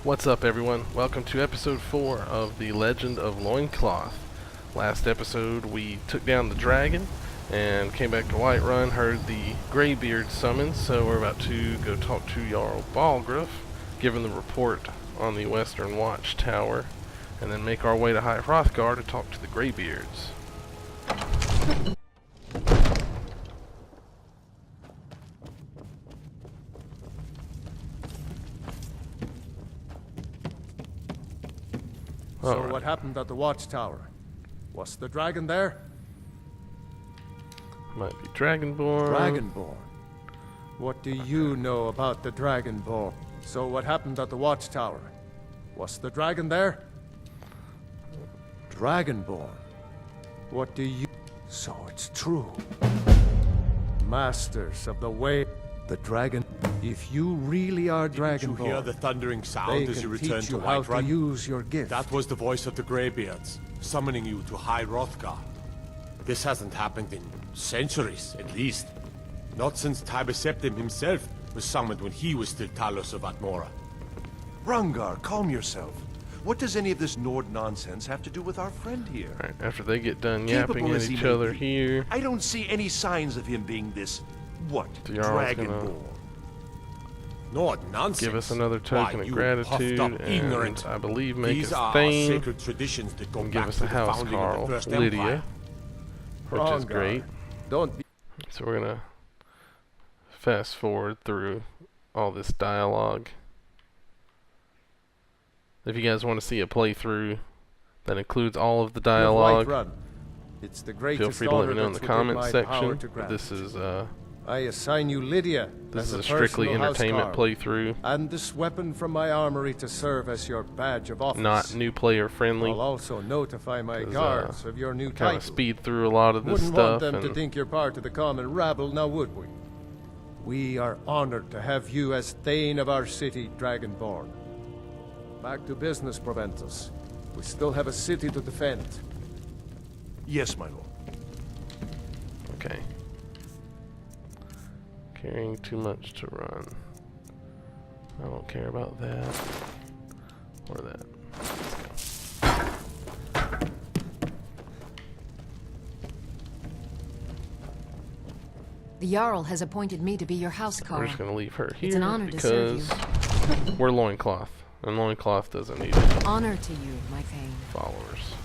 What's up, everyone? Welcome to episode 4 of The Legend of Loincloth. Last episode we took down the dragon and came back to Whiterun, heard the Greybeards summons, so we're about to go talk to Jarl Balgruuf, give him the report on the Western Watchtower, and then make our way to High Hrothgar to talk to the Greybeards. So what happened at the Watchtower? Was the dragon there? Might be Dragonborn. Dragonborn? What do you know about the Dragonborn? So what happened at the Watchtower? Was the dragon there? Dragonborn? What do you... So it's true. Masters of the way... The dragon... If you really are Dragonborn... Didn't you hear the thundering sound as you returned to how Whiterun? to use your gift. That was the voice of the Greybeards, summoning you to High Hrothgar. This hasn't happened in centuries, at least. Not since Tiber Septim himself was summoned when he was still Talos of Atmora. Rungar, calm yourself. What does any of this Nord nonsense have to do with our friend here? Alright, after they get done yapping at each other here... I don't see any signs of him being this... what? Dragonborn. Nord nonsense. Give us another token of gratitude, and I believe make These us are Thane, sacred traditions that go and give back us to a the house founding of Carl, the First Lydia, Empire. which is great. Don't be... So we're gonna fast forward through all this dialogue. If you guys want to see a playthrough that includes all of the dialogue, It's the feel free to let me know in the comments section. This is I assign you Lydia. This is a strictly entertainment playthrough, and this weapon from my armory to serve as your badge of office. not new player friendly. I'll also notify my guards of your new Kind title. of speed through a lot of this Wouldn't stuff. want them to think you're part of the common rabble, now would we? We are honored to have you as Thane of our city, Dragonborn. Back to business, Proventus. We still have a city to defend. Yes, my lord. Okay. Carrying too much to run. I don't care about that. Or that. Let's go. The Jarl has appointed me to be your housecarl. We're just gonna leave her here It's an honor to serve because we're Loincloth. And Loincloth doesn't need any Honor to you, my Thane. followers.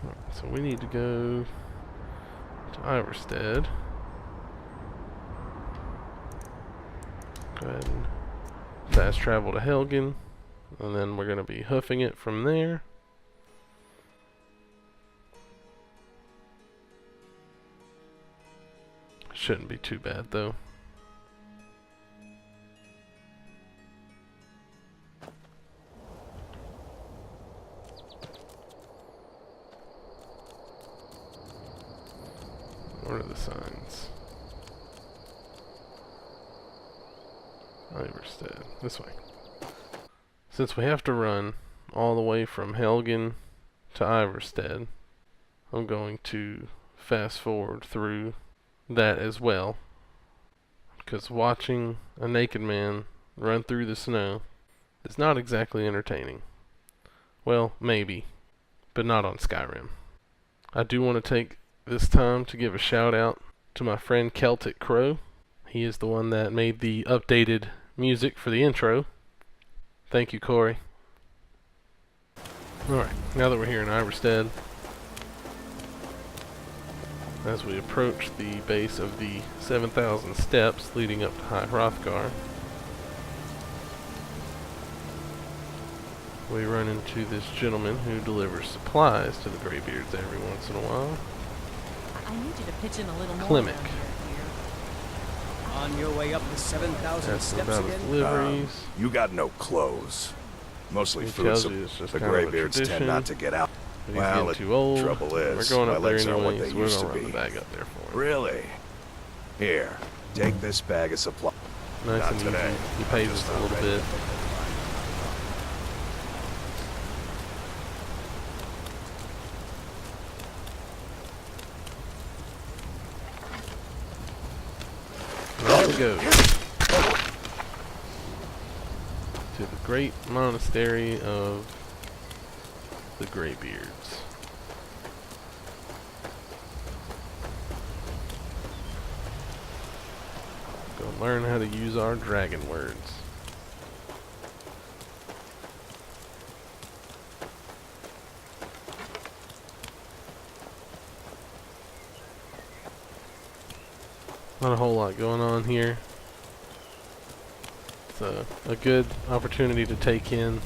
Alright, so we need to go to Iverstead. Go ahead and fast travel to Helgen, and then we're going to be hoofing it from there. Shouldn't be too bad though. What are the signs? Iverstead. This way. Since we have to run all the way from Helgen to Iverstead, I'm going to fast forward through that as well. Because watching a naked man run through the snow is not exactly entertaining. Well, maybe, but not on Skyrim. I do want to take this time to give a shout out to my friend Celtic Crow. He is the one that made the updated music for the intro. Thank you, Corey. Alright, now that we're here in Iverstead, as we approach the base of the 7,000 steps leading up to High Hrothgar, we run into this gentleman who delivers supplies to the Greybeards every once in a while. I need you to pitch in a little more. Klimek. On your way up the 7,000 That's steps about his again? deliveries. You got no clothes. Mostly He food, tells so you it's just the kind of a Greybeards tend tradition. not to get out. But he's Well, getting too old. trouble is, We're going my up there legs aren't what anyway, they so we're used gonna to run the be. bag up there for him. Really? Here, take this bag of supplies. Nice Not and today. easy. He pays us a little bit. There we go. to the great monastery of the Greybeards. Go learn how to use our dragon words. Not a whole lot going on here. It's a good opportunity to take in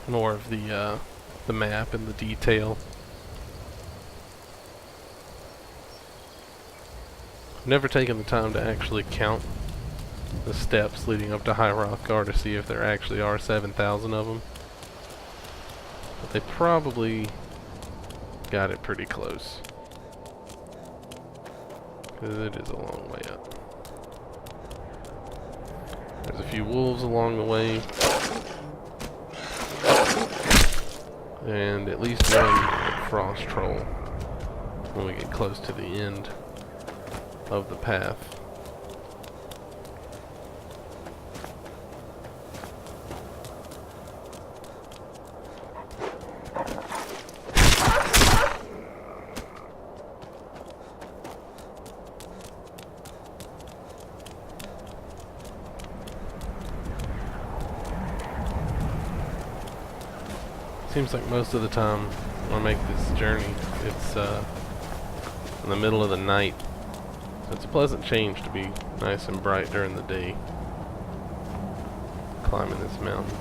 more of the map and the detail. I've never taken the time to actually count the steps leading up to Hrothgar to see if there actually are 7,000 of them. But they probably got it pretty close. Because it is a long way up. There's a few wolves along the way. And at least one frost troll when we get close to the end of the path. Seems like most of the time when I make this journey, it's in the middle of the night. So it's a pleasant change to be nice and bright during the day, climbing this mountain.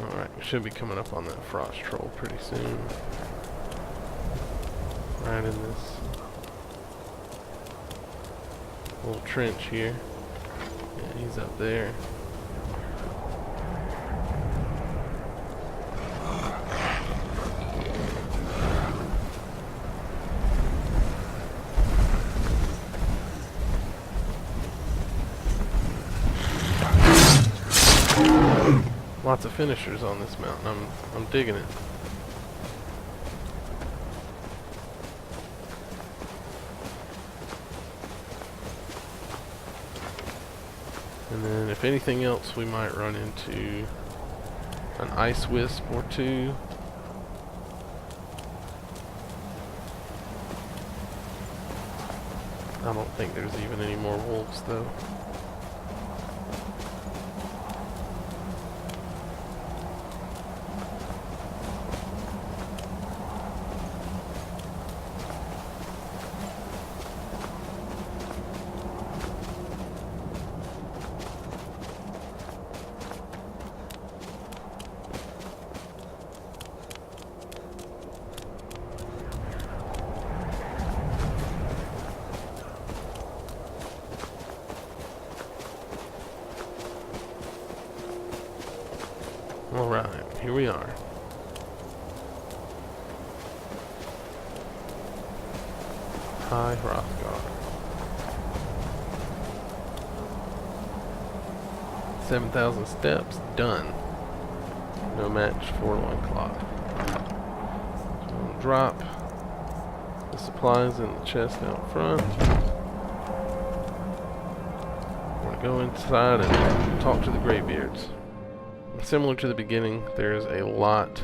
Alright, we should be coming up on that frost troll pretty soon. Right in this little trench here. Yeah, he's up there. Lots of finishers on this mountain. I'm digging it. And then if anything else, we might run into an ice wisp or two. I don't think there's even any more wolves though. Alright, here we are. High Hrothgar. 7,000 steps, done. No match for Loincloth. So we'll drop the supplies in the chest out front. We're going to go inside and talk to the Greybeards. Similar to the beginning, there's a lot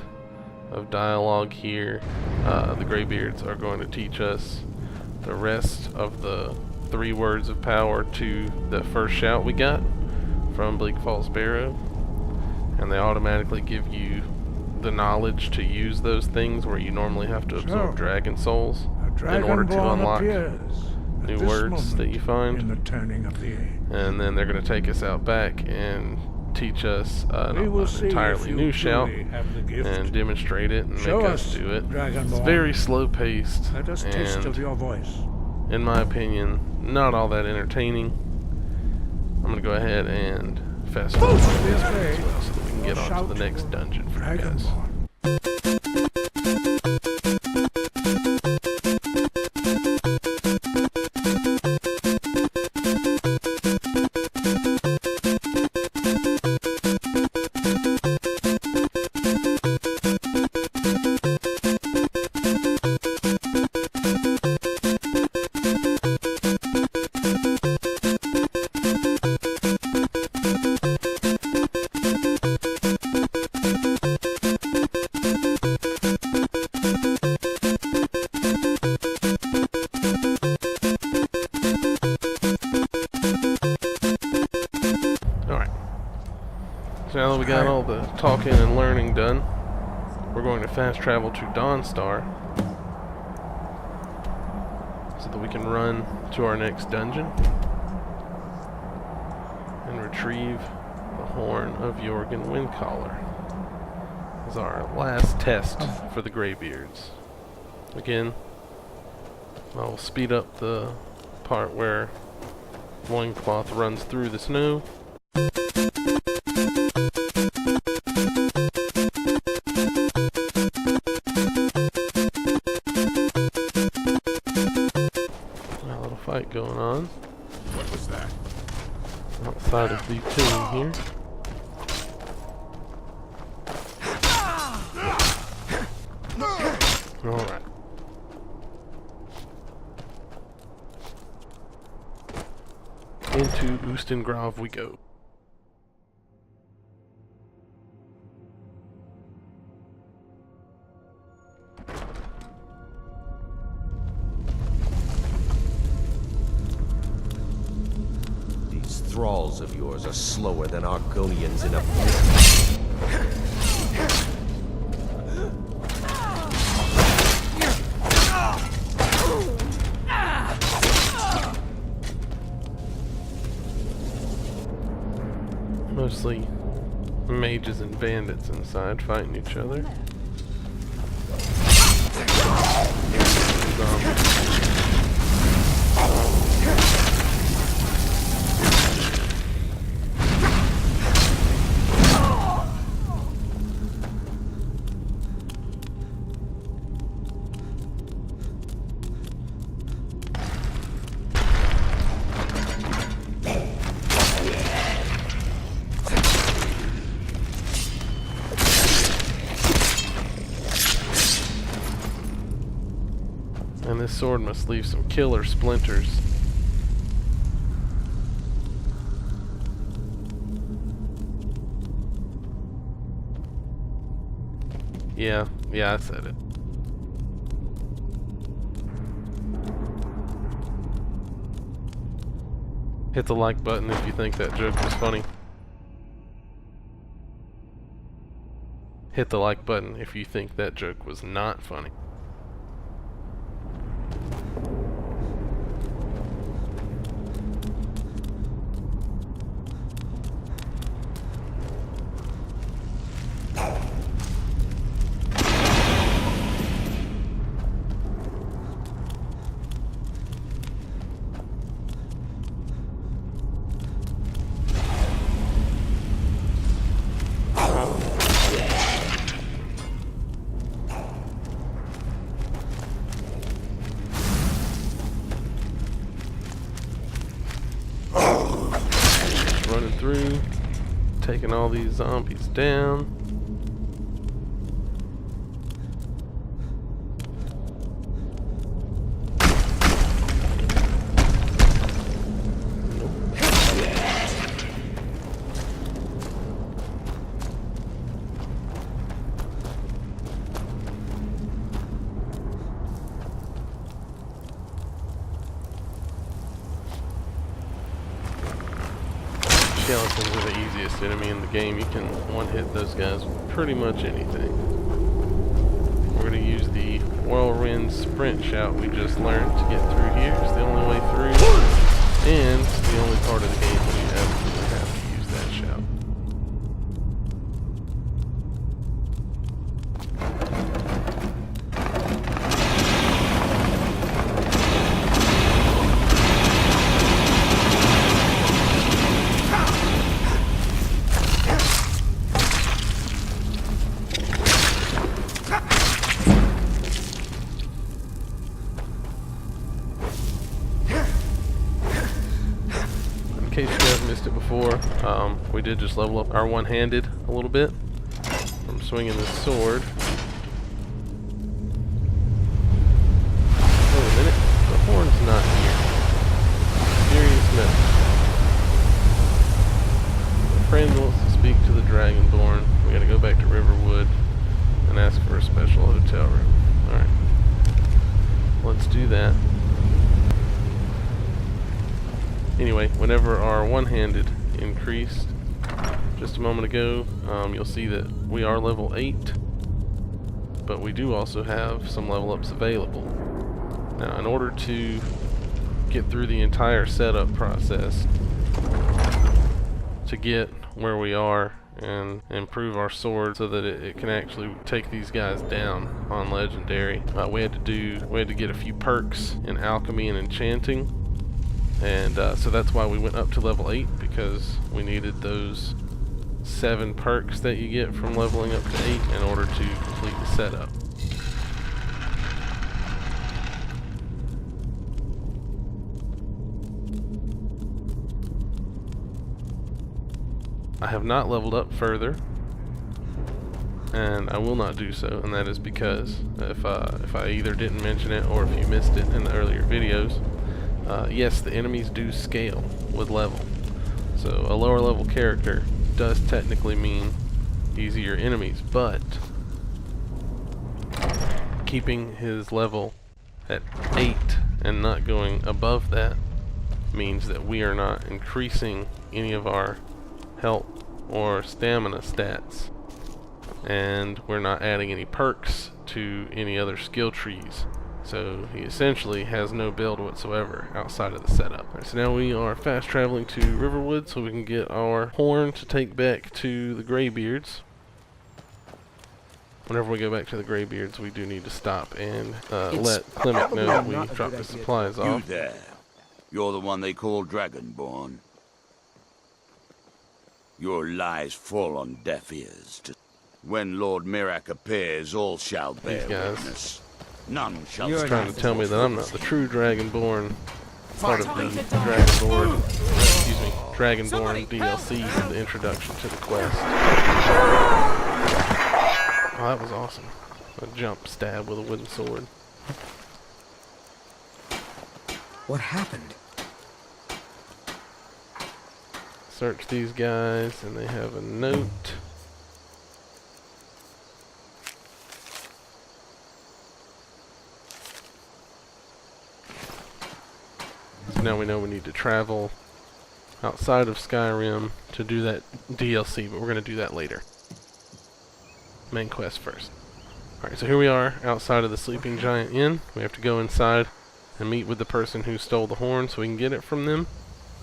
of dialogue here. The Greybeards are going to teach us the rest of the 3 words of power to the first shout we got from Bleak Falls Barrow, and they automatically give you the knowledge to use those things where you normally have to absorb dragon souls in order to unlock new words that you find. In the turning of the age. And then they're going to take us out back and teach us an entirely new shout and demonstrate it and make us do it. It's very slow paced. Let us taste of your voice. in my opinion, not all that entertaining. I'm gonna go ahead and fast forward this as well so that we can get on to the next dungeon for you guys. Now that we got all the talking and learning done, we're going to fast travel to Dawnstar so that we can run to our next dungeon and retrieve the Horn of Jorgen Windcaller as our last test for the Greybeards. Again, I'll speed up the part where Loincloth runs through the snow. Fight going on. What was that? Outside of the tomb here. Alright. Into Oostengrove we go. Thralls of yours are slower than Argonians in a blink. Mostly mages and bandits inside fighting each other. And this sword must leave some killer splinters. Yeah, I said it. Hit the like button if you think that joke was funny. Hit the like button if you think that joke was not funny. Running through, taking all these zombies down. Skeletons are the easiest enemy in the game. You can one-hit those guys with pretty much anything. We're going to use the whirlwind sprint shout we just learned to get through here. It's the only way through, and it's the only part of the game where you absolutely have to use that shout. We did just level up our one-handed a little bit from swinging this sword. Wait a minute, the horn's not here. Serious mess. A friend wants to speak to the Dragonborn. We gotta go back to Riverwood and ask for a special hotel room. Alright. Let's do that. Anyway, whenever our one-handed increased just a moment ago, you'll see that we are level 8, but we do also have some level ups available. Now, in order to get through the entire setup process to get where we are and improve our sword so that it can actually take these guys down on legendary, we had to get a few perks in alchemy and enchanting, and so that's why we went up to level 8, because we needed those 7 perks that you get from leveling up to 8 in order to complete the setup. I have not leveled up further, and I will not do so, and that is because if I either didn't mention it or if you missed it in the earlier videos, yes, the enemies do scale with level. So a lower level character does technically mean easier enemies, but keeping his level at 8 and not going above that means that we are not increasing any of our health or stamina stats, and we're not adding any perks to any other skill trees. So he essentially has no build whatsoever outside of the setup. Right, so now we are fast traveling to Riverwood so we can get our horn to take back to the Greybeards. Whenever we go back to the Greybeards, we do need to stop and let Clement know that we dropped the supplies off. You there. You're the one they call Dragonborn. Your lies fall on deaf ears. When Lord Mirak appears, all shall bear witness. None shall He's trying to tell me that I'm not the true Dragonborn part of the Dragonborn DLC and the introduction to the quest. Oh, that was awesome. A jump stab with a wooden sword. What happened? Search these guys, and they have a note. So now we know we need to travel outside of Skyrim to do that DLC, but we're going to do that later. Main quest first. Alright, so here we are outside of the Sleeping Giant Inn. We have to go inside and meet with the person who stole the horn so we can get it from them.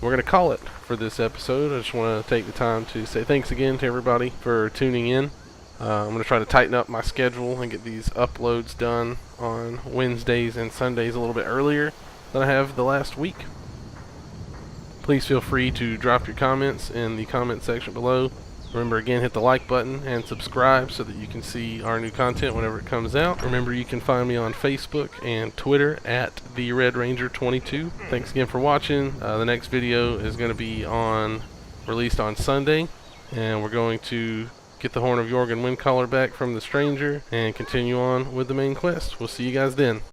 We're going to call it for this episode. I just want to take the time to say thanks again to everybody for tuning in. I'm going to try to tighten up my schedule and get these uploads done on Wednesdays and Sundays a little bit earlier than I have the last week. Please feel free to drop your comments in the comment section below. Remember, again, hit the like button and subscribe so that you can see our new content whenever it comes out. Remember, you can find me on Facebook and Twitter at TheRedRanger22. Thanks again for watching. The next video is going to be released on Sunday, and we're going to get the Horn of Jorgen Windcaller back from the stranger and continue on with the main quest. We'll see you guys then.